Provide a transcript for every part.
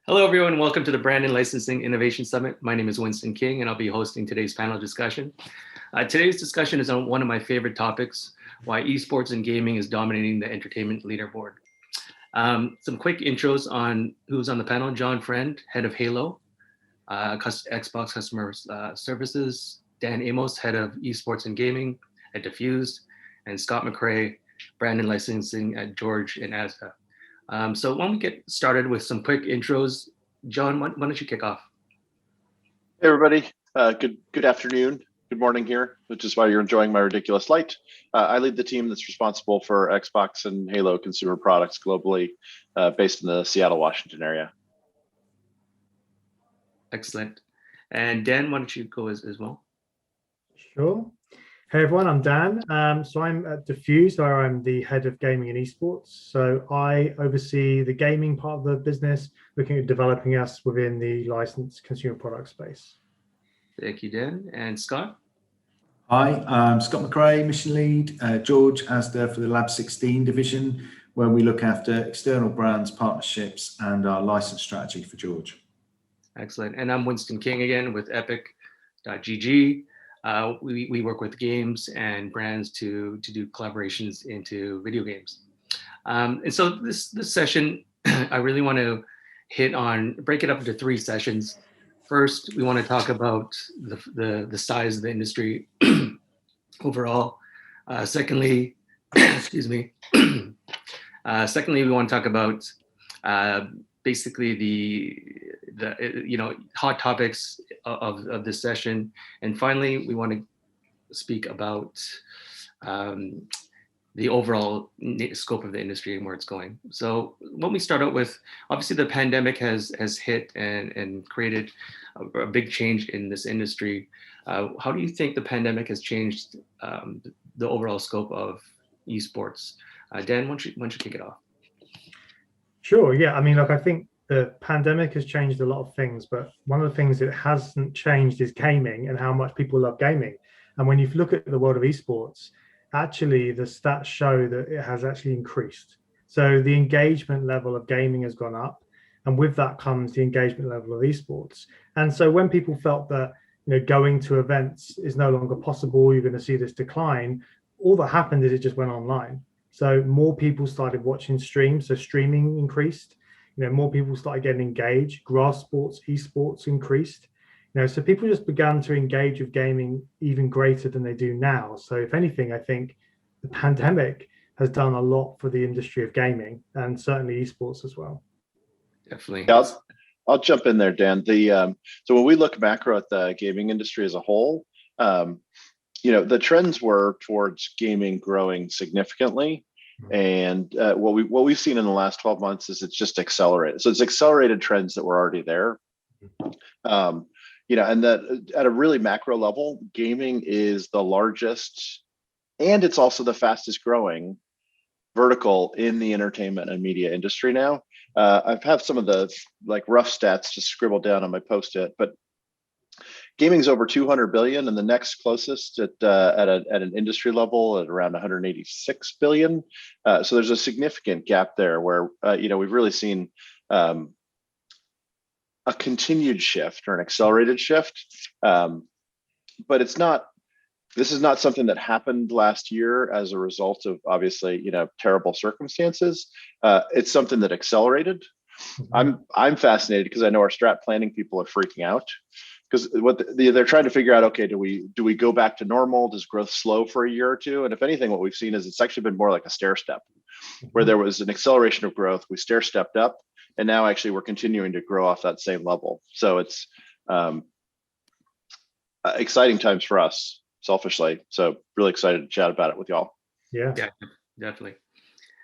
Hello, everyone. Welcome to the Brand and Licensing Innovation Summit. My name is Winston King, and I'll be hosting today's panel discussion. Today's discussion is on one of my favorite topics, why esports and gaming is dominating the entertainment leaderboard. Some quick intros on who's on the panel. John Friend, head of Halo, Xbox Customer Services. Dan Amos, head of esports and gaming at Diffused. And Scott McRae, brand and licensing at George and Asda. So why don't we get started with some quick intros. John, why don't you kick off? Hey, everybody. Good afternoon. Good morning here, which is why you're enjoying my ridiculous light. I lead the team that's responsible for Xbox and Halo consumer products globally, based in the Seattle, Washington area. Excellent. And Dan, why don't you go as well? Sure. Hey everyone, I'm Dan. So I'm at Diffused, where I'm the head of gaming and esports. So I oversee the gaming part of the business, looking at developing us within the licensed consumer product space. Thank you, Dan. And Scott? Hi, I'm Scott McRae, mission lead, George Asda for the Lab 16 division, where we look after external brands, partnerships, and our license strategy for George. Excellent. And I'm Winston King again with Epic.gg. We work with games and brands to do collaborations into video games. And so this session, I really want to break it up into 3 sessions. First, we want to talk about the size of the industry overall. Secondly, excuse me. Secondly, we want to talk about basically the hot topics of this session, and finally we want to speak about the overall scope of the industry and where it's going. So when we start out with, obviously the pandemic has hit and created a big change in this industry. How do you think the pandemic has changed the overall scope of esports? Dan, why don't you kick it off? Sure. Yeah. I mean, I think the pandemic has changed a lot of things, but one of the things it hasn't changed is gaming and how much people love gaming. And when you look at the world of esports, actually the stats show that it has actually increased. So the engagement level of gaming has gone up, and with that comes the engagement level of esports. And so when people felt that going to events is no longer possible, you're going to see this decline, all that happened is it just went online. So more people started watching streams, so streaming increased. More people started getting engaged. Grass sports, esports increased. So people just began to engage with gaming even greater than they do now. So if anything, I think the pandemic has done a lot for the industry of gaming, and certainly esports as well. Definitely. I'll jump in there, Dan. So when we look macro at the gaming industry as a whole, the trends were towards gaming growing significantly. And what we've seen in the last 12 months is it's just accelerated. So it's accelerated trends that were already there. And that at a really macro level, gaming is the largest, and it's also the fastest growing vertical in the entertainment and media industry now. I have some of the rough stats just scribbled down on my Post-it, but gaming's over 200 billion, and the next closest at an industry level at around 186 billion. So there's a significant gap there where we've really seen a continued shift or an accelerated shift, but this is not something that happened last year as a result of obviously terrible circumstances. It's something that accelerated. I'm fascinated because I know our strat planning people are freaking out because they're trying to figure out, okay, do we go back to normal? Does growth slow for a year or two? And if anything, what we've seen is it's actually been more like a stair step, where there was an acceleration of growth, we stair stepped up, and now actually we're continuing to grow off that same level. So it's exciting times for us, selfishly. So really excited to chat about it with y'all. Yeah, definitely.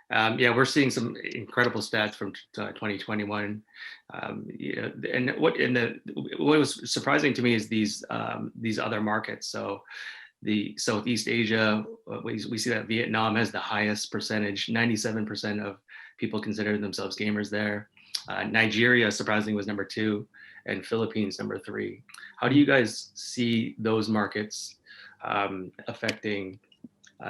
We're seeing some incredible stats from 2021. And what was surprising to me is these other markets. So the Southeast Asia, we see that Vietnam has the highest percentage. 97% of people consider themselves gamers there. Nigeria, surprisingly, was number 2, and Philippines number 3. How do you guys see those markets affecting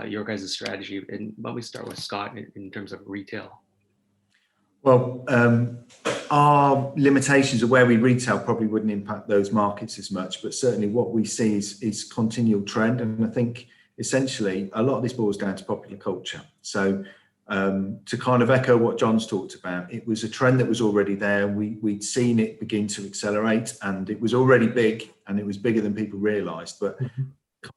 your guys' strategy? And why don't we start with Scott in terms of retail? Well, our limitations of where we retail probably wouldn't impact those markets as much, but certainly what we see is continual trend. And I think essentially a lot of this boils down to popular culture. So to kind of echo what John's talked about, it was a trend that was already there. We'd seen it begin to accelerate, and it was already big, and it was bigger than people realised. But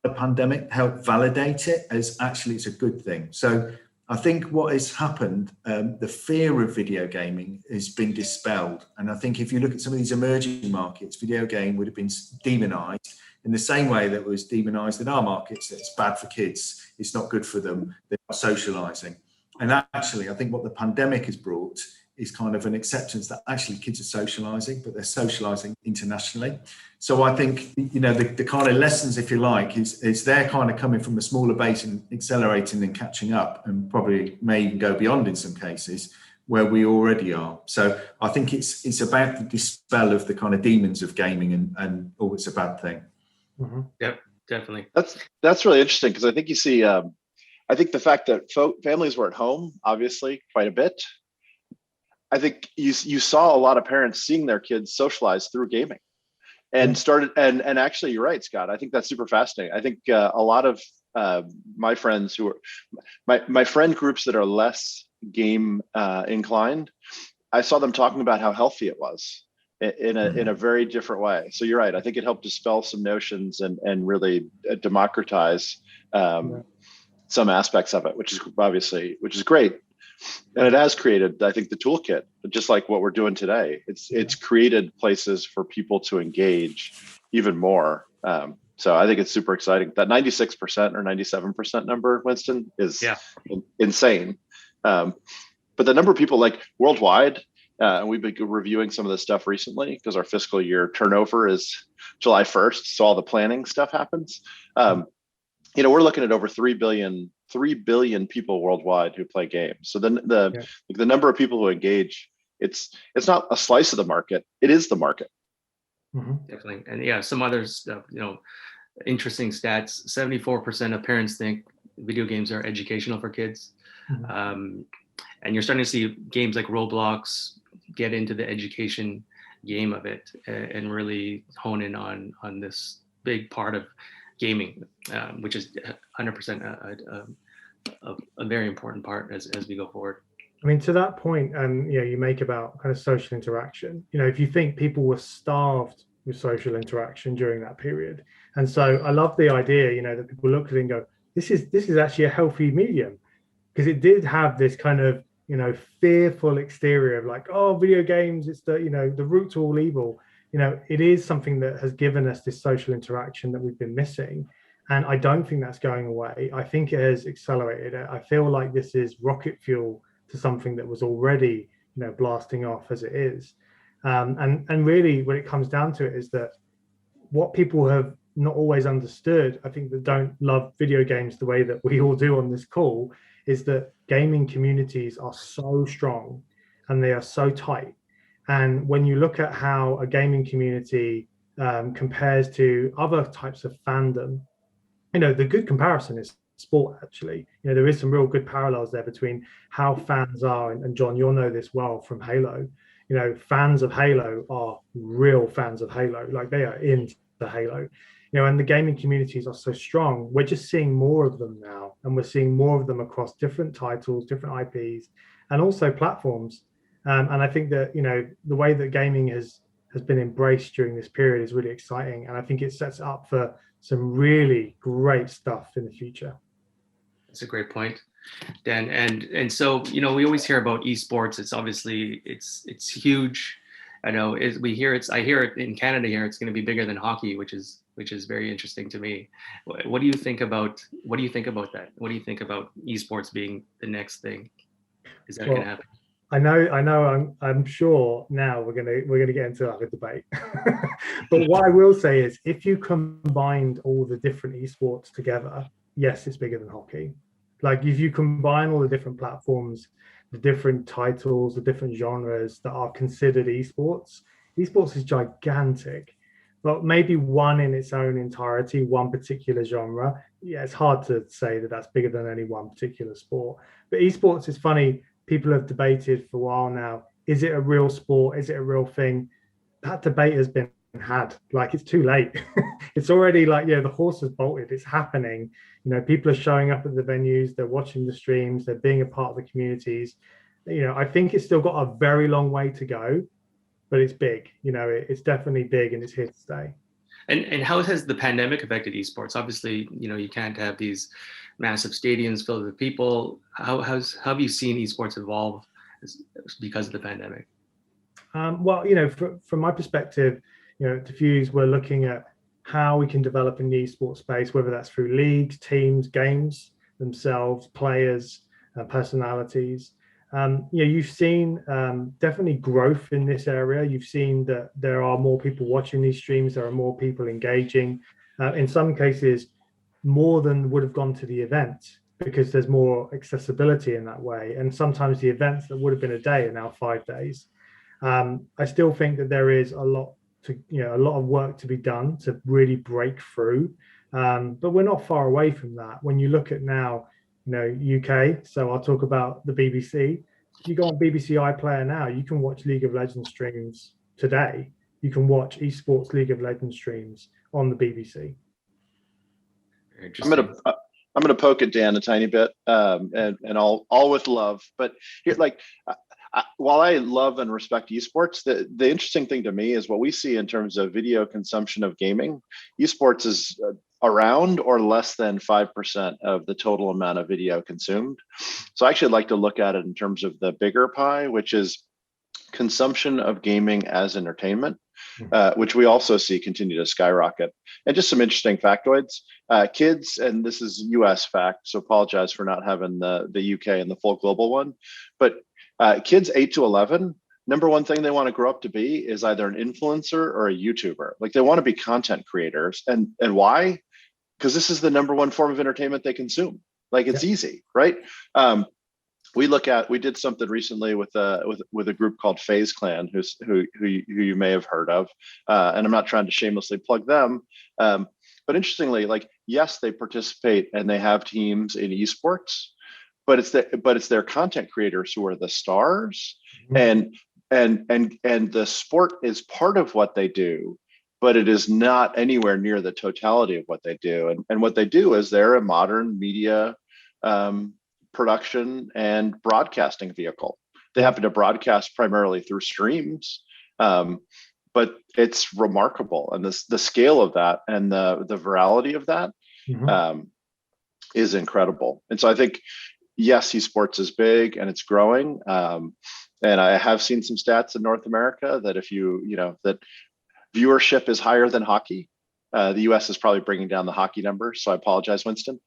the pandemic helped validate it as actually it's a good thing. So I think what has happened, the fear of video gaming has been dispelled. And I think if you look at some of these emerging markets, video game would have been demonized in the same way that it was demonized in our markets, that it's bad for kids, it's not good for them, they're not socializing. And actually, I think what the pandemic has brought is kind of an acceptance that actually kids are socializing, but they're socializing internationally. So I think, the kind of lessons, if you like, is they're kind of coming from a smaller base and accelerating and catching up, and probably may even go beyond in some cases where we already are. So I think it's about the dispel of the kind of demons of gaming and oh, it's a bad thing. Mm-hmm. Yep, definitely. That's really interesting, because I think you see, I think the fact that families were at home, obviously, quite a bit. I think you saw a lot of parents seeing their kids socialize through gaming, and started, and actually, you're right, Scott. I think that's super fascinating. I think a lot of my friends who are my friend groups that are less game inclined, I saw them talking about how healthy it was in a very different way. So you're right. I think it helped dispel some notions and really democratize some aspects of it, which is great. And it has created, I think, the toolkit, just like what we're doing today. It's created places for people to engage even more. So I think it's super exciting. That 96% or 97% number, Winston, is insane. But the number of people like worldwide, and we've been reviewing some of this stuff recently because our fiscal year turnover is July 1st, so all the planning stuff happens. We're looking at over 3 billion people worldwide who play games. So then the number of people who engage, it's not a slice of the market, it is the market. Mm-hmm. Definitely. And some other stuff, interesting stats. 74% of parents think video games are educational for kids. Mm-hmm. And you're starting to see games like Roblox get into the education game of it and really hone in on this big part of gaming, which is 100% a very important part as we go forward. I mean, to that point, you make about kind of social interaction. If you think people were starved with social interaction during that period, and so I love the idea, that people look at it and go, this is actually a healthy medium, because it did have this kind of fearful exterior of like, oh, video games, it's the the root to all evil. It is something that has given us this social interaction that we've been missing. And I don't think that's going away. I think it has accelerated it. I feel like this is rocket fuel to something that was already, blasting off as it is. And really, when it comes down to it, is that what people have not always understood, I think, that don't love video games the way that we all do on this call, is that gaming communities are so strong and they are so tight. And when you look at how a gaming community compares to other types of fandom, the good comparison is sport, actually. There is some real good parallels there between how fans are, and John, you'll know this well from Halo. Fans of Halo are real fans of Halo, like they are into Halo. And the gaming communities are so strong. We're just seeing more of them now, and we're seeing more of them across different titles, different IPs, and also platforms. And I think that, the way that gaming has been embraced during this period is really exciting. And I think it sets up for some really great stuff in the future. That's a great point, Dan. And so, we always hear about esports. It's obviously, it's huge. I know I hear it in Canada here, it's going to be bigger than hockey, which is very interesting to me. What do you think about that? What do you think about esports being the next thing? Is that going to happen? I know. I'm sure now we're gonna get into that debate. But what I will say is, if you combined all the different esports together, yes, it's bigger than hockey. Like, if you combine all the different platforms, the different titles, the different genres that are considered esports is gigantic. But maybe one in its own entirety, one particular genre, it's hard to say that that's bigger than any one particular sport. But esports is funny. people have debated for a while now, is it a real sport? Is it a real thing? That debate has been had. Like, it's too late. It's already like, yeah, the horse has bolted. It's happening. You know, people are showing up at the venues, they're watching the streams, they're being a part of the communities. You know, I think it's still got a very long way to go, but it's big. You know, it's definitely big and it's here to stay. And how has the pandemic affected esports? Obviously, you know, you can't have these massive stadiums filled with people. How have you seen esports evolve because of the pandemic? Well, you know, from my perspective, you know, at Diffuse, we're looking at how we can develop in the esports space, whether that's through leagues, teams, games themselves, players, personalities. You know, you've seen definitely growth in this area. You've seen that there are more people watching these streams. There are more people engaging. In some cases, more than would have gone to the event because there's more accessibility in that way. And sometimes the events that would have been a day are now 5 days. I still think that there is a lot of work to be done to really break through. But we're not far away from that. When you look at now, you know, UK, so I'll talk about the BBC. If you go on BBC iPlayer now, you can watch League of Legends streams today. You can watch Esports League of Legends streams on the BBC. I'm gonna poke at Dan a tiny bit, and all with love. But here, like, while I love and respect esports, the interesting thing to me is what we see in terms of video consumption of gaming. Esports is around or less than 5% of the total amount of video consumed. So I actually like to look at it in terms of the bigger pie, which is consumption of gaming as entertainment, which we also see continue to skyrocket. And just some interesting factoids. Kids, and this is US fact, so apologize for not having the UK and the full global one, but kids 8 to 11, number one thing they want to grow up to be is either an influencer or a YouTuber. Like, they want to be content creators. And why? Because this is the number one form of entertainment they consume. Like, it's easy, right? We did something recently with a group called FaZe Clan, who you may have heard of, and I'm not trying to shamelessly plug them, but interestingly, like, yes, they participate and they have teams in esports, but it's their content creators who are the stars, and the sport is part of what they do, but it is not anywhere near the totality of what they do. And what they do is they're a modern media production and broadcasting vehicle. They happen to broadcast primarily through streams, but it's remarkable, and the scale of that and the virality of that is incredible. And so I think, yes, esports is big and it's growing, and I have seen some stats in North America that that viewership is higher than hockey. The US is probably bringing down the hockey numbers, so I apologize, Winston.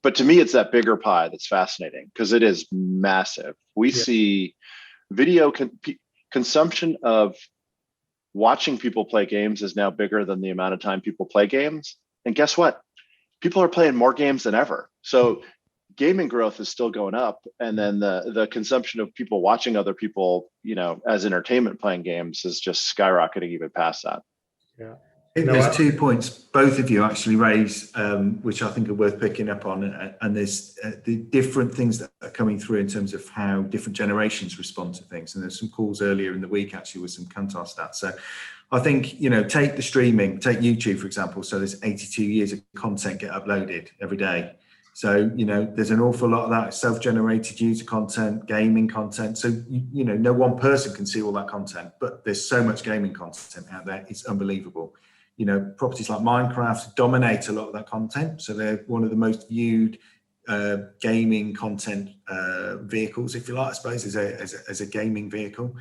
But to me, it's that bigger pie that's fascinating, because it is massive. We see video consumption of watching people play games is now bigger than the amount of time people play games. And guess what? People are playing more games than ever. So gaming growth is still going up. And then the consumption of people watching other people, you know, as entertainment playing games is just skyrocketing even past that. Yeah. I think there's 2 points both of you actually raise, which I think are worth picking up on, and there's the different things that are coming through in terms of how different generations respond to things. And there's some calls earlier in the week actually with some Kantar stats. So I think, you know, take the streaming, take YouTube, for example. So there's 82 years of content get uploaded every day. So, you know, there's an awful lot of that self-generated user content, gaming content. So, you know, no one person can see all that content, but there's so much gaming content out there. It's unbelievable. You know, properties like Minecraft dominate a lot of that content. So they're one of the most viewed gaming content vehicles, if you like, I suppose, as a gaming vehicle.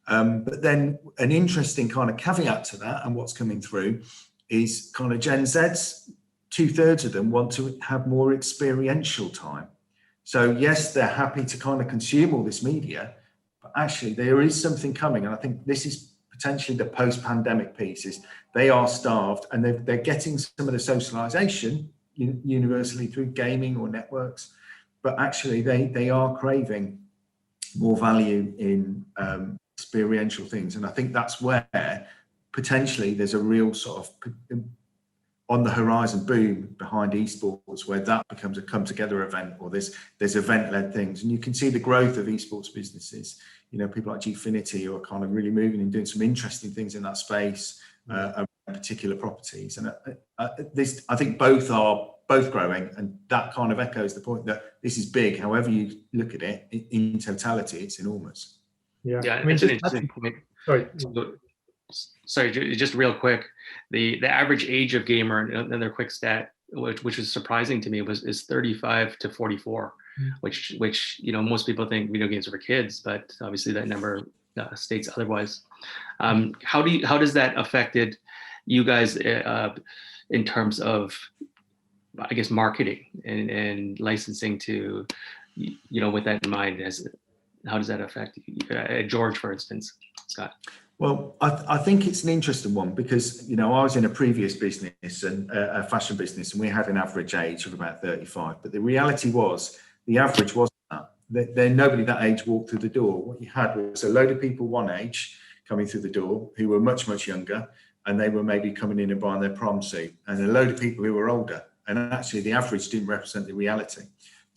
But then an interesting kind of caveat to that, and what's coming through, is kind of Gen Zs. 2/3 of them want to have more experiential time. So yes, they're happy to kind of consume all this media, but actually there is something coming. And I think this is potentially the post-pandemic piece, is they are starved, and they're getting some of the socialization universally through gaming or networks, but actually they are craving more value in experiential things. And I think that's where potentially there's a real sort of on the horizon boom behind esports, where that becomes a come together event, or there's event led things, and you can see the growth of esports businesses. You know, people like Gfinity who are kind of really moving and doing some interesting things in that space, around particular properties. And I think both are growing, and that kind of echoes the point that this is big. However you look at it, in totality, it's enormous. Yeah, Yeah, I mean, it's an interesting point. sorry. Sorry, just real quick. The average age of gamer, another quick stat, which was surprising to me, is 35 to 44, which most people think video games are for kids, but obviously that number states otherwise. How does that affected you guys in terms of, I guess, marketing and licensing to, with that in mind, how does that affect George, for instance, Scott? Well, I think it's an interesting one because, I was in a previous business, and a fashion business, and we had an average age of about 35. But the reality was the average wasn't that. Then nobody that age walked through the door. What you had was a load of people one age coming through the door who were much, much younger, and they were maybe coming in and buying their prom suit, and a load of people who were older. And actually the average didn't represent the reality.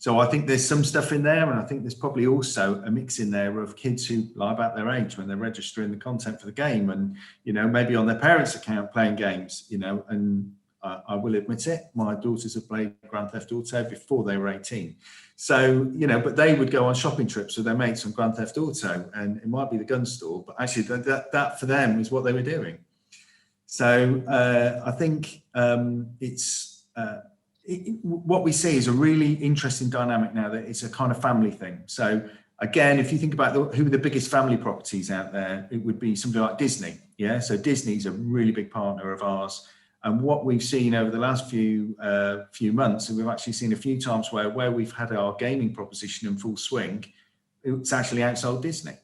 So I think there's some stuff in there, and I think there's probably also a mix in there of kids who lie about their age when they're registering the content for the game, and maybe on their parents' account playing games. And I will admit it, my daughters have played Grand Theft Auto before they were 18. So but they would go on shopping trips with their mates on Grand Theft Auto, and it might be the gun store, but actually that for them is what they were doing. So I think what we see is a really interesting dynamic now, that it's a kind of family thing. So again, if you think about who are the biggest family properties out there, it would be something like Disney. Yeah, so Disney's a really big partner of ours. And what we've seen over the last few months, and we've actually seen a few times where we've had our gaming proposition in full swing, it's actually outsold Disney.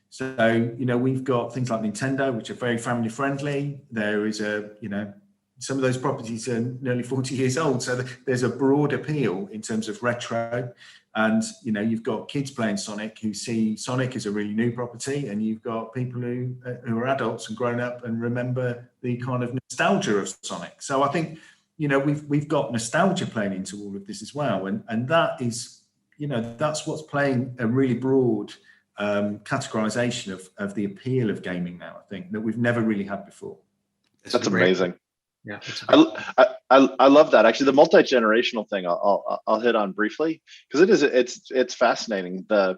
So we've got things like Nintendo, which are very family friendly. There is some of those properties are nearly 40 years old, so there's a broad appeal in terms of retro. And you've got kids playing Sonic who see Sonic as a really new property, and you've got people who are adults and grown up and remember the kind of nostalgia of Sonic. So I think we've got nostalgia playing into all of this as well, and that is that's what's playing a really broad categorization of the appeal of gaming now, I think, that we've never really had before. That's amazing. Yeah, I love that. Actually, the multi-generational thing I'll hit on briefly, because it's fascinating. The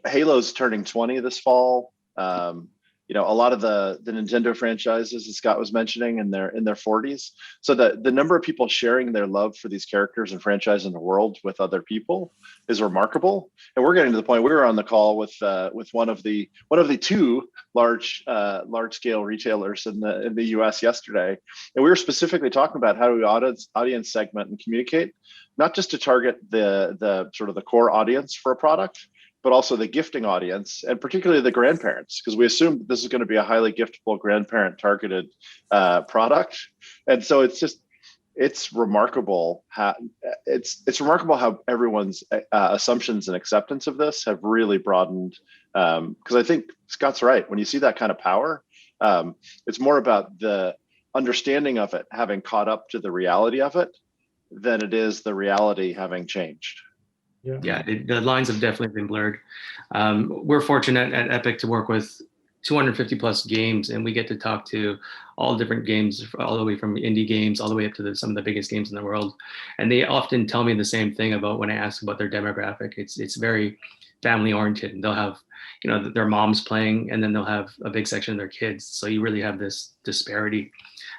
Halo's turning 20 this fall. A lot of the Nintendo franchises that Scott was mentioning in their 40s. So the number of people sharing their love for these characters and franchise in the world with other people is remarkable. And we're getting to the point. We were on the call with one of the two large scale retailers in the US yesterday, and we were specifically talking about how do we audience segment and communicate, not just to target the sort of the core audience for a product, but also the gifting audience, and particularly the grandparents, because we assume this is going to be a highly giftable grandparent targeted product. And so it's remarkable how everyone's assumptions and acceptance of this have really broadened. Because I think Scott's right. When you see that kind of power, it's more about the understanding of it having caught up to the reality of it than it is the reality having changed. Yeah, the lines have definitely been blurred. We're fortunate at Epic to work with 250 plus games, and we get to talk to all different games, all the way from indie games all the way up to some of the biggest games in the world. And they often tell me the same thing about when I ask about their demographic. It's very family oriented, and they'll have their moms playing, and then they'll have a big section of their kids. So you really have this disparity.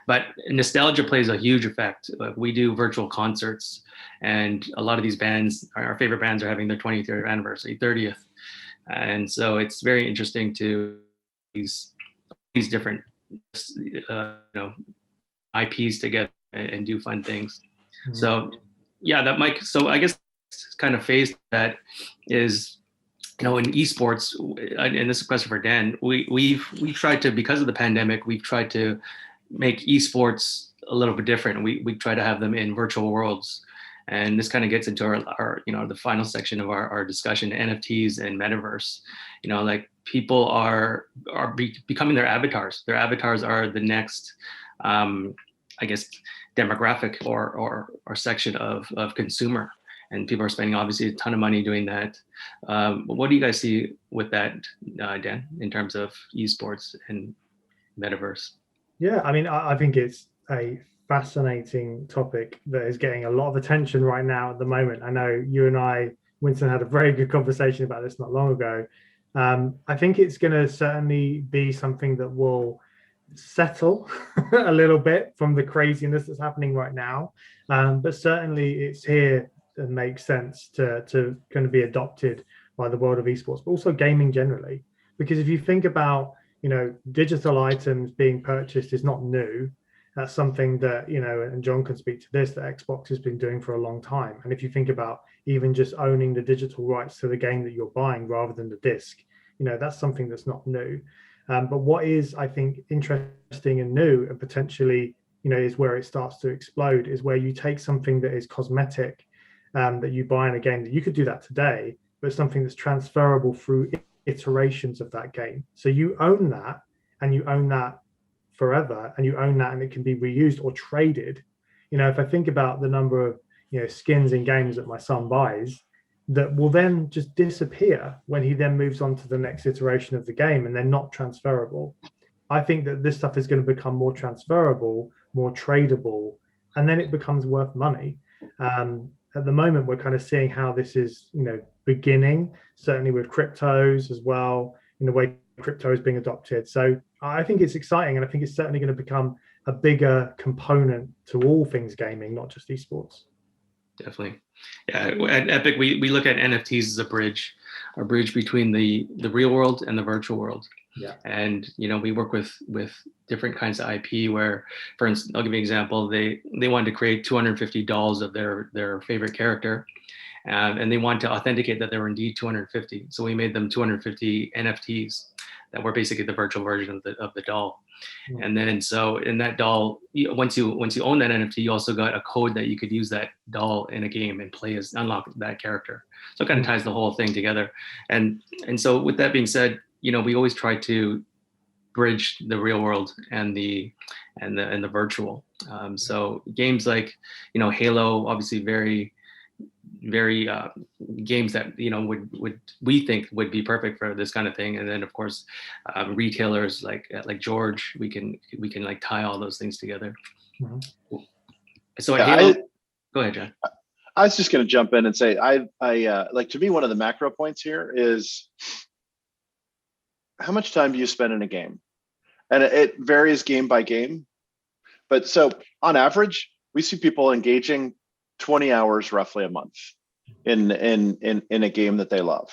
But nostalgia plays a huge effect. We do virtual concerts, and a lot of these bands, our favorite bands, are having their 20th anniversary, 30th. And so it's very interesting to these different IPs together and do fun things. Mm-hmm. So yeah, so I guess kind of phase that is, in esports, and this is a question for Dan, we've tried to, because of the pandemic, we've tried to make esports a little bit different. We try to have them in virtual worlds. And this kind of gets into our the final section of our discussion, NFTs and metaverse. Like people are becoming their avatars. Their avatars are the next I guess, demographic or section of consumer, and people are spending obviously a ton of money doing that. What do you guys see with that, Dan, in terms of esports and metaverse? Yeah, I mean, I think it's a fascinating topic that is getting a lot of attention right now at the moment. I know you and I, Winston, had a very good conversation about this not long ago. I think it's going to certainly be something that will settle a little bit from the craziness that's happening right now. But certainly it's here and makes sense to kind of be adopted by the world of esports, but also gaming generally. Because if you think about, digital items being purchased is not new. That's something that, and John can speak to this, that Xbox has been doing for a long time. And if you think about even just owning the digital rights to the game that you're buying rather than the disc, that's something that's not new. But what is, I think, interesting and new and potentially, is where it starts to explode, is where you take something that is cosmetic that you buy in a game, that you could do that today, but something that's transferable through iterations of that game. So you own that, and you own that forever, and you own that, and it can be reused or traded. If I think about the number of skins in games that my son buys that will then just disappear when he then moves on to the next iteration of the game, and they're not transferable. I think that this stuff is going to become more transferable, more tradable, and then it becomes worth money. At the moment, we're kind of seeing how this is, beginning, certainly with cryptos as well, in the way crypto is being adopted. So I think it's exciting, and I think it's certainly going to become a bigger component to all things gaming, not just esports. Definitely. Yeah, at Epic, we look at NFTs as a bridge between the real world and the virtual world. Yeah. And we work with different kinds of IP where, for instance, I'll give you an example. They wanted to create 250 dolls of their favorite character, and they wanted to authenticate that they were indeed 250. So we made them 250 NFTs that were basically the virtual version of the doll. Mm-hmm. And then so in that doll, once you own that NFT, you also got a code that you could use that doll in a game and unlock that character. So it kind of ties the whole thing together. And so with that being said, we always try to bridge the real world and the virtual. So games like Halo, obviously very games that would we think would be perfect for this kind of thing. And then of course retailers like George, we can like tie all those things together. Mm-hmm. So Halo, go ahead, John. I was just going to jump in and say I like, to me, one of the macro points here is how much time do you spend in a game? And it varies game by game. But so on average, we see people engaging 20 hours roughly a month in a game that they love.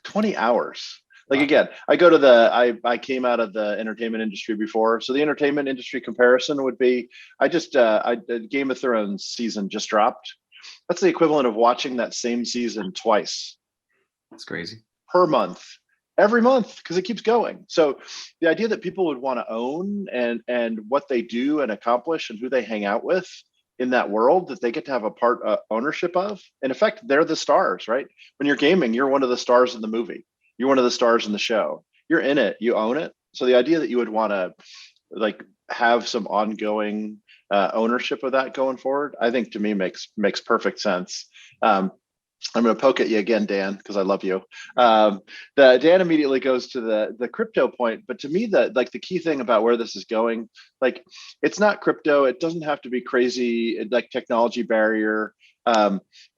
20 hours. Like, again, I came out of the entertainment industry before. So the entertainment industry comparison would be, Game of Thrones season just dropped. That's the equivalent of watching that same season twice. That's crazy. Per month. Every month, because it keeps going. So the idea that people would want to own and what they do and accomplish and who they hang out with in that world, that they get to have a part ownership of. In effect, they're the stars, right? When you're gaming, you're one of the stars in the movie. You're one of the stars in the show. You're in it. You own it. So the idea that you would want to like have some ongoing ownership of that going forward, I think to me makes perfect sense. I'm going to poke at you again, Dan, because I love you. Dan immediately goes to the crypto point, but to me, the key thing about where this is going, like, it's not crypto. It doesn't have to be crazy, like technology barrier.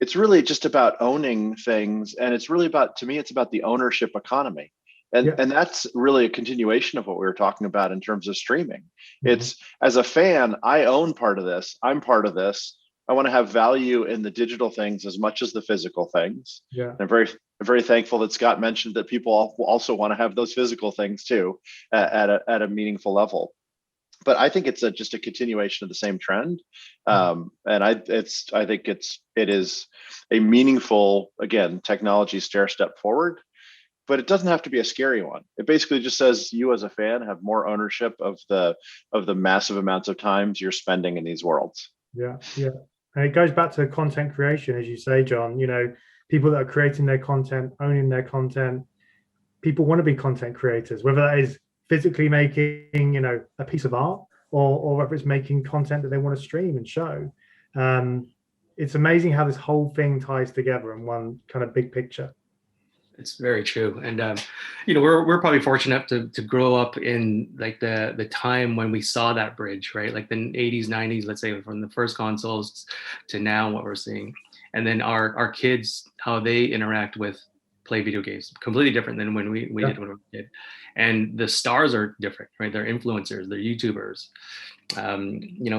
It's really just about owning things, and it's really about, to me, it's about the ownership economy, and that's really a continuation of what we were talking about in terms of streaming. Mm-hmm. It's, as a fan, I own part of this. I'm part of this. I want to have value in the digital things as much as the physical things. Yeah. And I'm very thankful that Scott mentioned that people also want to have those physical things too at a meaningful level. But I think it's just a continuation of the same trend. And I think it is a meaningful, again, technology stair step forward, but it doesn't have to be a scary one. It basically just says you as a fan have more ownership of the massive amounts of times you're spending in these worlds. Yeah. And it goes back to content creation, as you say, John. People that are creating their content, owning their content, people want to be content creators, whether that is physically making, a piece of art, or whether it's making content that they want to stream and show. It's amazing how this whole thing ties together in one kind of big picture. It's very true. And, we're probably fortunate to grow up in like the time when we saw that bridge, right? Like the 80s, 90s, let's say, from the first consoles to now what we're seeing. And then our kids, how they interact with play video games, completely different than when we did when we were a kid. And the stars are different, right? They're influencers, they're YouTubers.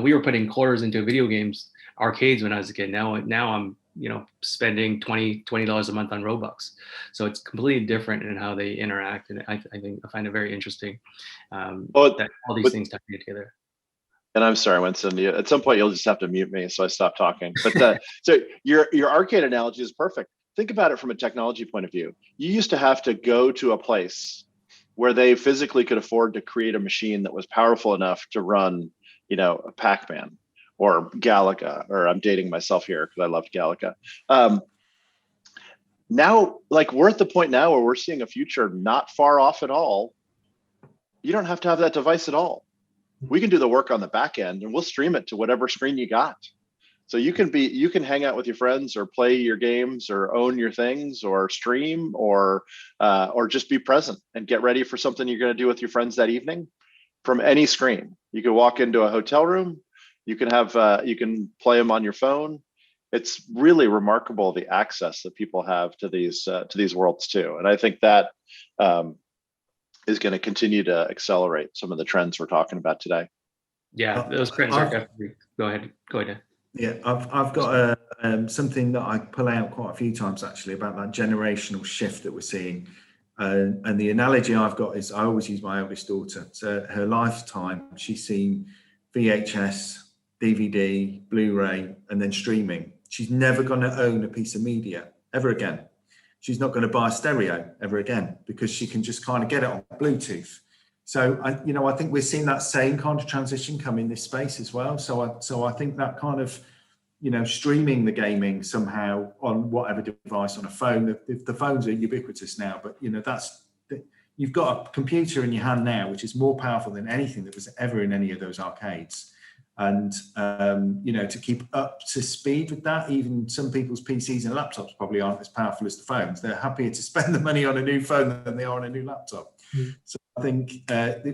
We were putting quarters into video games, arcades when I was a kid. Now I'm, spending $20 a month on Robux. So it's completely different in how they interact. And I find it very interesting that all these things tie together. And I'm sorry, Winston, at some point you'll just have to mute me so I stop talking. But so your arcade analogy is perfect. Think about it from a technology point of view. You used to have to go to a place where they physically could afford to create a machine that was powerful enough to run, a Pac-Man or Galaga, or I'm dating myself here because I loved Galaga. Now, like we're at the point now where we're seeing a future not far off at all. You don't have to have that device at all. We can do the work on the back end and we'll stream it to whatever screen you got. So you can hang out with your friends or play your games or own your things or stream or just be present and get ready for something you're going to do with your friends that evening from any screen. You can walk into a hotel room. You can play them on your phone. It's really remarkable the access that people have to these worlds too. And I think that is going to continue to accelerate some of the trends we're talking about today. Yeah, those trends are definitely. Go ahead. Yeah, I've got something that I pull out quite a few times actually about that generational shift that we're seeing. And the analogy I've got is I always use my eldest daughter. So her lifetime, she's seen VHS, DVD, Blu-ray, and then streaming. She's never going to own a piece of media ever again. She's not going to buy a stereo ever again because she can just kind of get it on Bluetooth. So I think we're seeing that same kind of transition come in this space as well. So I think that kind of, streaming the gaming somehow on whatever device on a phone. The phones are ubiquitous now, but you've got a computer in your hand now, which is more powerful than anything that was ever in any of those arcades. And to keep up to speed with that, even some people's PCs and laptops probably aren't as powerful as the phones. They're happier to spend the money on a new phone than they are on a new laptop. So I think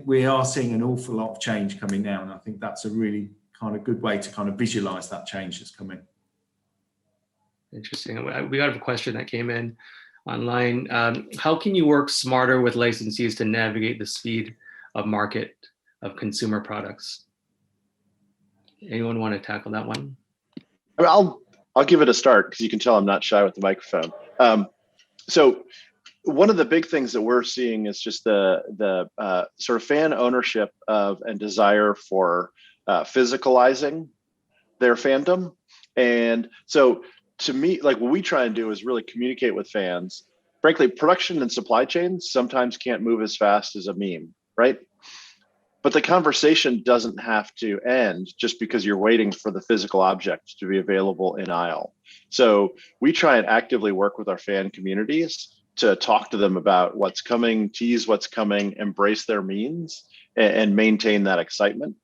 we are seeing an awful lot of change coming now, and I think that's a really kind of good way to kind of visualize that change that's coming. Interesting. We got a question that came in online. How can you work smarter with licensees to navigate the speed of market of consumer products? Anyone want to tackle that one? I'll give it a start because you can tell I'm not shy with the microphone. So one of the big things that we're seeing is just the sort of fan ownership of and desire for physicalizing their fandom. And so to me, like what we try and do is really communicate with fans. Frankly, production and supply chains sometimes can't move as fast as a meme, right? But the conversation doesn't have to end just because you're waiting for the physical object to be available in aisle. So we try and actively work with our fan communities to talk to them about what's coming, tease what's coming, embrace their means, and maintain that excitement.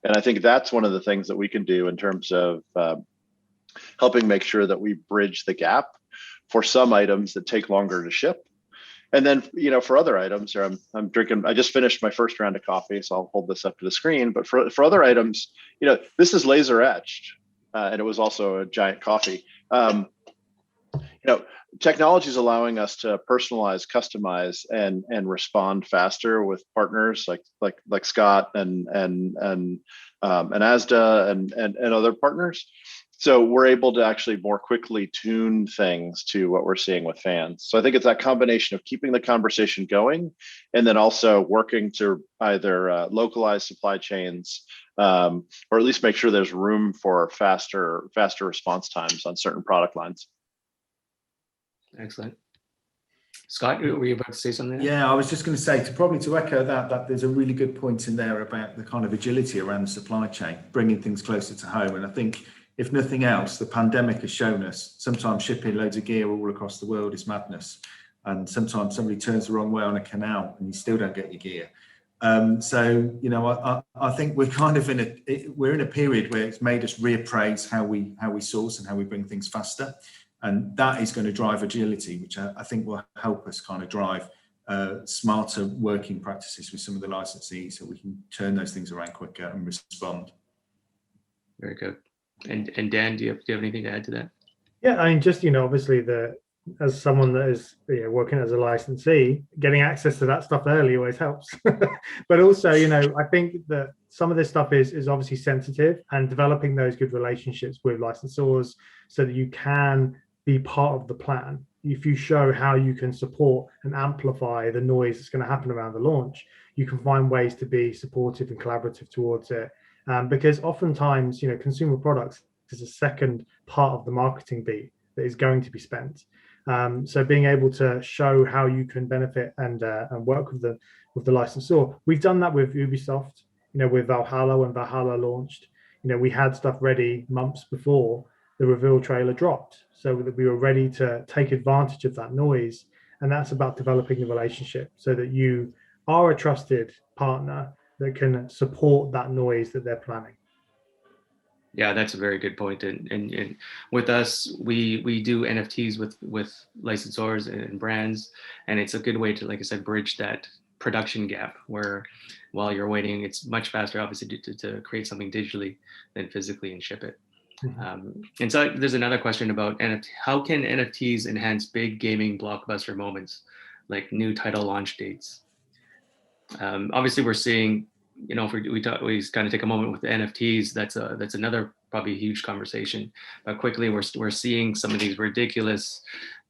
And I think that's one of the things that we can do in terms of helping make sure that we bridge the gap for some items that take longer to ship. And then, for other items, or I'm drinking, I just finished my first round of coffee, so I'll hold this up to the screen. But for other items, this is laser etched, and it was also a giant coffee. Technology is allowing us to personalize, customize, and respond faster with partners like Scott and Asda and other partners. So we're able to actually more quickly tune things to what we're seeing with fans. So I think it's that combination of keeping the conversation going and then also working to either localize supply chains or at least make sure there's room for faster response times on certain product lines. Excellent. Scott, were you about to say something? Yeah, I was just going to say to echo that there's a really good point in there about the kind of agility around the supply chain, bringing things closer to home. And I think if nothing else, the pandemic has shown us sometimes shipping loads of gear all across the world is madness. And sometimes somebody turns the wrong way on a canal and you still don't get your gear. So, you know, I think we're kind of we're in a period where it's made us reappraise how we source and how we bring things faster. And that is going to drive agility, which I think will help us kind of drive smarter working practices with some of the licensees, so we can turn those things around quicker and respond. Very good. And Dan, do you have anything to add to that? Yeah, I mean, just, you know, obviously as someone that is, you know, working as a licensee, getting access to that stuff early always helps. But also, you know, I think that some of this stuff is obviously sensitive, and developing those good relationships with licensors so that you can be part of the plan. If you show how you can support and amplify the noise that's going to happen around the launch, you can find ways to be supportive and collaborative towards it. Because oftentimes, you know, consumer products is a second part of the marketing beat that is going to be spent. So being able to show how you can benefit and work with the licensor. We've done that with Ubisoft, you know, with Valhalla. When Valhalla launched, you know, we had stuff ready months before the reveal trailer dropped, so that we were ready to take advantage of that noise. And that's about developing the relationship so that you are a trusted partner that can support that noise that they're planning. Yeah, that's a very good point. And with us, we do NFTs with licensors and brands, and it's a good way to, like I said, bridge that production gap where while you're waiting, it's much faster, obviously, to create something digitally than physically and ship it. Mm-hmm. And so there's another question about NFT. How can NFTs enhance big gaming blockbuster moments like new title launch dates? Obviously, we're seeing, you know, if we kind of take a moment with the NFTs, that's another probably huge conversation. But quickly, we're seeing some of these ridiculous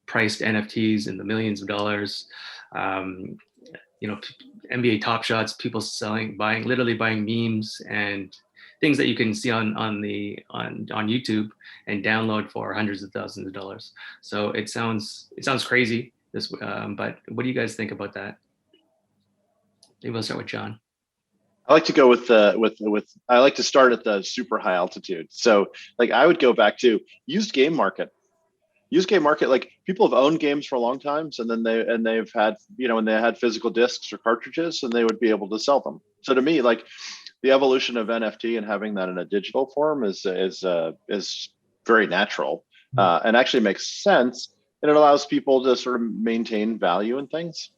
priced NFTs in the millions of dollars. You know, NBA Top Shots, people literally buying memes and things that you can see on YouTube and download for hundreds of thousands of dollars. So it sounds crazy. But what do you guys think about that? Maybe we'll start with John. I like to go with I like to start at the super high altitude. So like I would go back to used game market. Like people have owned games for a long time, so then they've had, you know, when they had physical discs or cartridges, and they would be able to sell them. So to me, like the evolution of NFT and having that in a digital form is very natural, and actually makes sense, and it allows people to sort of maintain value in things.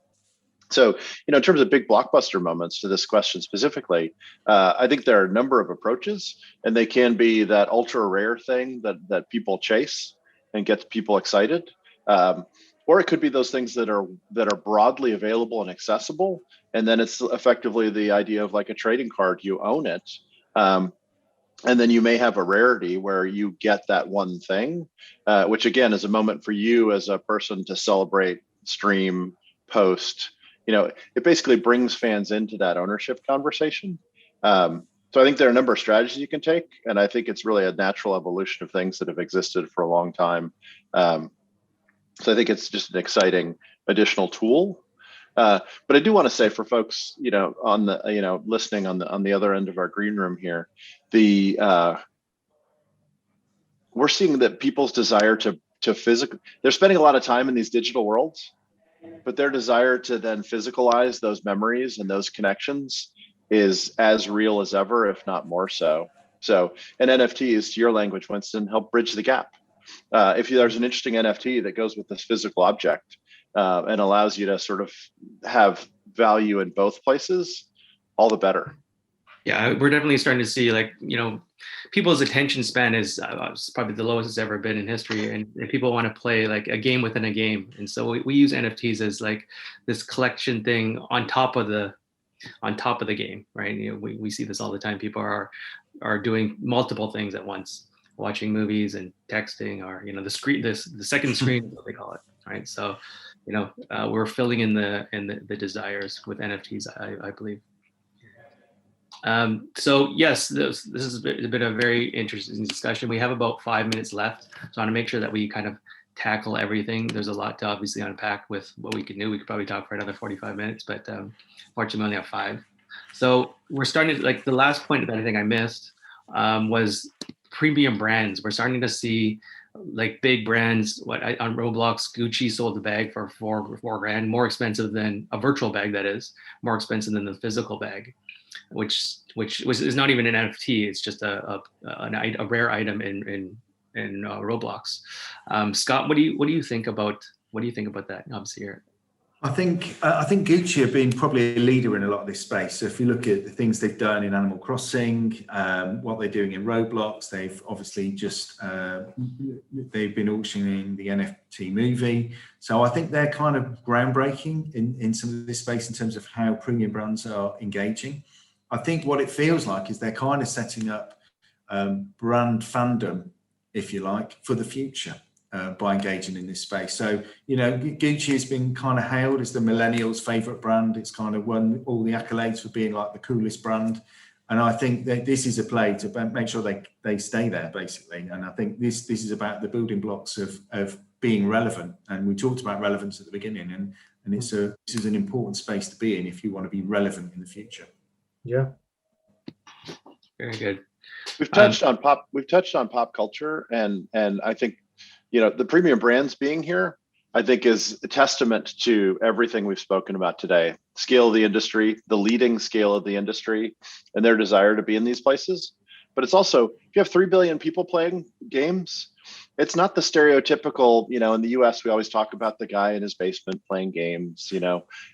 So, you know, in terms of big blockbuster moments, to this question specifically, I think there are a number of approaches, and they can be that ultra rare thing that people chase and gets people excited, or it could be those things that are broadly available and accessible, and then it's effectively the idea of like a trading card. You own it, and then you may have a rarity where you get that one thing, which again is a moment for you as a person to celebrate, stream, post. You know, it basically brings fans into that ownership conversation. So I think there are a number of strategies you can take, and I think it's really a natural evolution of things that have existed for a long time. So I think it's just an exciting additional tool. But I do want to say for folks, you know, on the, you know, listening on the other end of our green room here, we're seeing that people's desire to physically, they're spending a lot of time in these digital worlds, but their desire to then physicalize those memories and those connections is as real as ever, if not more so. So an NFT is, to your language, Winston, help bridge the gap. If there's an interesting NFT that goes with this physical object and allows you to sort of have value in both places, all the better. Yeah, we're definitely starting to see, like, you know, people's attention span is probably the lowest it's ever been in history, and people want to play like a game within a game. And so we use NFTs as like this collection thing on top of the game, right? You know, we see this all the time. People are doing multiple things at once, watching movies and texting, or, you know, the second screen is what they call it, right? So, you know, we're filling in the desires with NFTs, I believe. So yes, this has been a very interesting discussion. We have about 5 minutes left, so I want to make sure that we kind of tackle everything. There's a lot to obviously unpack with what we can do. We could probably talk for another 45 minutes, but fortunately we only have 5. So we're starting to, like, the last point that I think I missed was premium brands. We're starting to see like big brands. On Roblox, Gucci sold the bag for four grand, more expensive than a virtual bag. That is more expensive than the physical bag, which is not even an NFT. It's just a rare item in Roblox. Scott, what do you think about that? Obviously, here. I think Gucci have been probably a leader in a lot of this space. So if you look at the things they've done in Animal Crossing, what they're doing in Roblox, they've obviously just they've been auctioning the NFT movie. So I think they're kind of groundbreaking in some of this space in terms of how premium brands are engaging. I think what it feels like is they're kind of setting up brand fandom, if you like, for the future. By engaging in this space. So, Gucci has been kind of hailed as the millennials' favorite brand. It's kind of won all the accolades for being like the coolest brand. And I think that this is a play to make sure they stay there, basically. And I think this is about the building blocks of being relevant. And we talked about relevance at the beginning, and this is an important space to be in if you want to be relevant in the future. Yeah. Very good. We've touched on pop culture, and I think, the premium brands being here, I think, is a testament to everything we've spoken about today. Scale of the industry, the leading scale of the industry, and their desire to be in these places. But it's also, if you have 3 billion people playing games, it's not the stereotypical, in the US, we always talk about the guy in his basement playing games,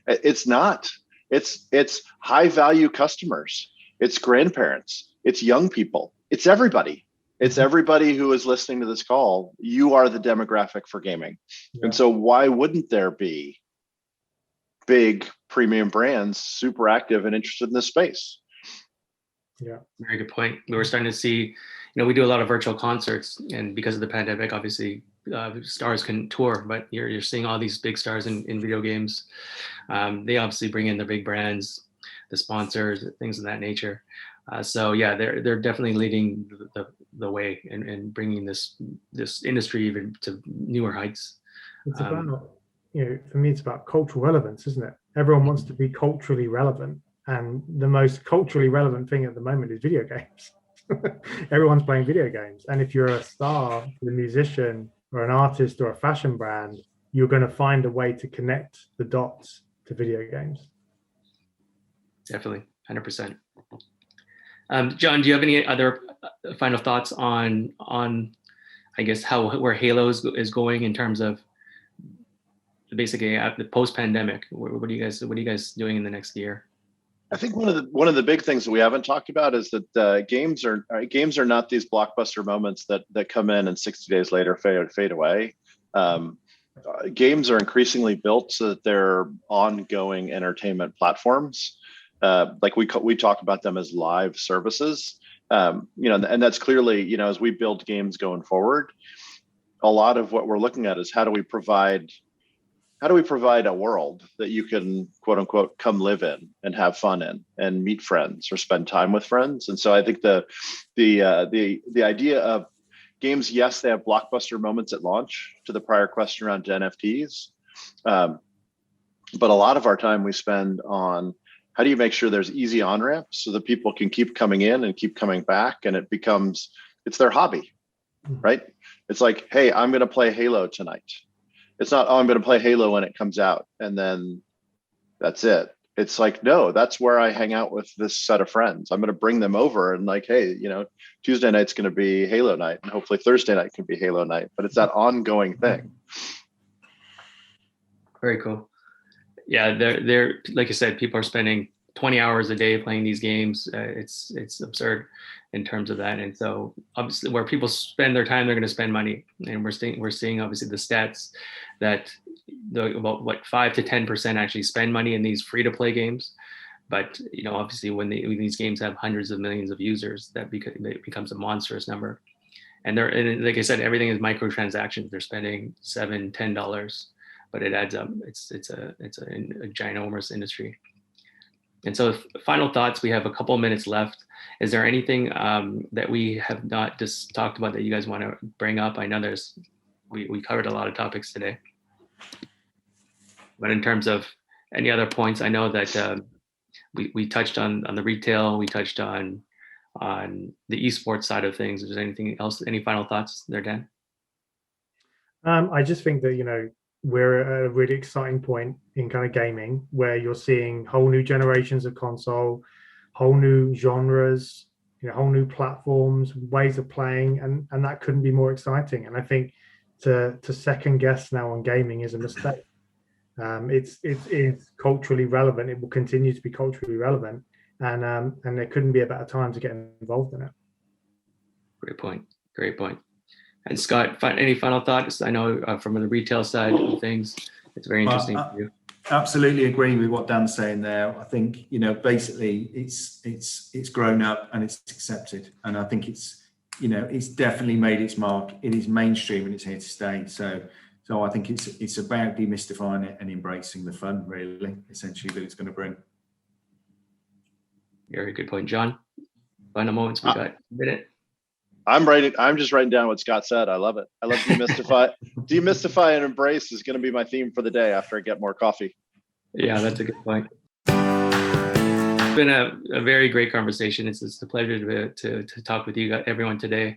It's not. It's high value customers. It's grandparents. It's young people. It's everybody. It's everybody who is listening to this call. You are the demographic for gaming. Yeah. And so why wouldn't there be big premium brands super active and interested in this space? Yeah, very good point. We're starting to see, we do a lot of virtual concerts, and because of the pandemic, obviously stars can tour, but you're seeing all these big stars in video games. They obviously bring in the big brands, the sponsors, things of that nature. So yeah, they're definitely leading the way and bringing this industry even to newer heights. It's about, for me, it's about cultural relevance, isn't it? Everyone wants to be culturally relevant, and the most culturally relevant thing at the moment is video games. Everyone's playing video games, and if you're a star, a musician, or an artist, or a fashion brand, you're going to find a way to connect the dots to video games. Definitely, 100%. John, do you have any other final thoughts on I guess where Halo is going in terms of basically the post-pandemic? What are you guys doing in the next year? I think one of the big things that we haven't talked about is that games are not these blockbuster moments that come in and 60 days later fade away. Games are increasingly built so that they're ongoing entertainment platforms. Like we talk about them as live services, and that's clearly, as we build games going forward, a lot of what we're looking at is how do we provide a world that you can, quote unquote, come live in and have fun in and meet friends or spend time with friends. And so I think the idea of games, yes, they have blockbuster moments at launch, to the prior question around NFTs, but a lot of our time we spend on how do you make sure there's easy on-ramps so that people can keep coming in and keep coming back, and it's their hobby, right? It's like, hey, I'm going to play Halo tonight. It's not, oh, I'm going to play Halo when it comes out, and then that's it. It's like, no, that's where I hang out with this set of friends. I'm going to bring them over and like, hey, Tuesday night's going to be Halo night, and hopefully Thursday night can be Halo night, but it's that ongoing thing. Very cool. Yeah, they're like I said, people are spending 20 hours a day playing these games. It's absurd in terms of that. And so obviously where people spend their time, they're going to spend money. And we're seeing obviously the stats that about 5 to 10% actually spend money in these free to play games. But obviously when these games have hundreds of millions of users, it becomes a monstrous number. And like I said, everything is microtransactions. They're spending $7, $10. But it adds up. It's a ginormous industry. And so final thoughts, we have a couple of minutes left. Is there anything that we have not just talked about that you guys want to bring up? I know we covered a lot of topics today. But in terms of any other points, I know that we touched on the retail, we touched on the esports side of things. Is there anything else, any final thoughts there, Dan? I just think that, you know, we're at a really exciting point in kind of gaming where you're seeing whole new generations of console, whole new genres, you know, whole new platforms, ways of playing, and that couldn't be more exciting. And I think to second guess now on gaming is a mistake. It's culturally relevant. It will continue to be culturally relevant, and there couldn't be a better time to get involved in it. Great point. Great point. And Scott, any final thoughts? I know from the retail side of things, it's very interesting for you. Absolutely agree with what Dan's saying there. I think, you know, basically it's grown up and it's accepted, and I think it's, you know, it's definitely made its mark. It is mainstream and it's here to stay. So I think it's about demystifying it and embracing the fun, really, essentially, that it's going to bring. Very good point, John. Final moments. We got a minute. I'm just writing down what Scott said. I love it. I love demystify and embrace is going to be my theme for the day after I get more coffee. Yeah, that's a good point. It's been a very great conversation. It's a pleasure to talk with you, everyone, today,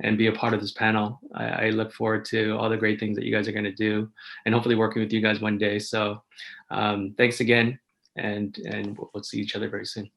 and be a part of this panel. I look forward to all the great things that you guys are going to do, and hopefully working with you guys one day. So thanks again, and we'll see each other very soon.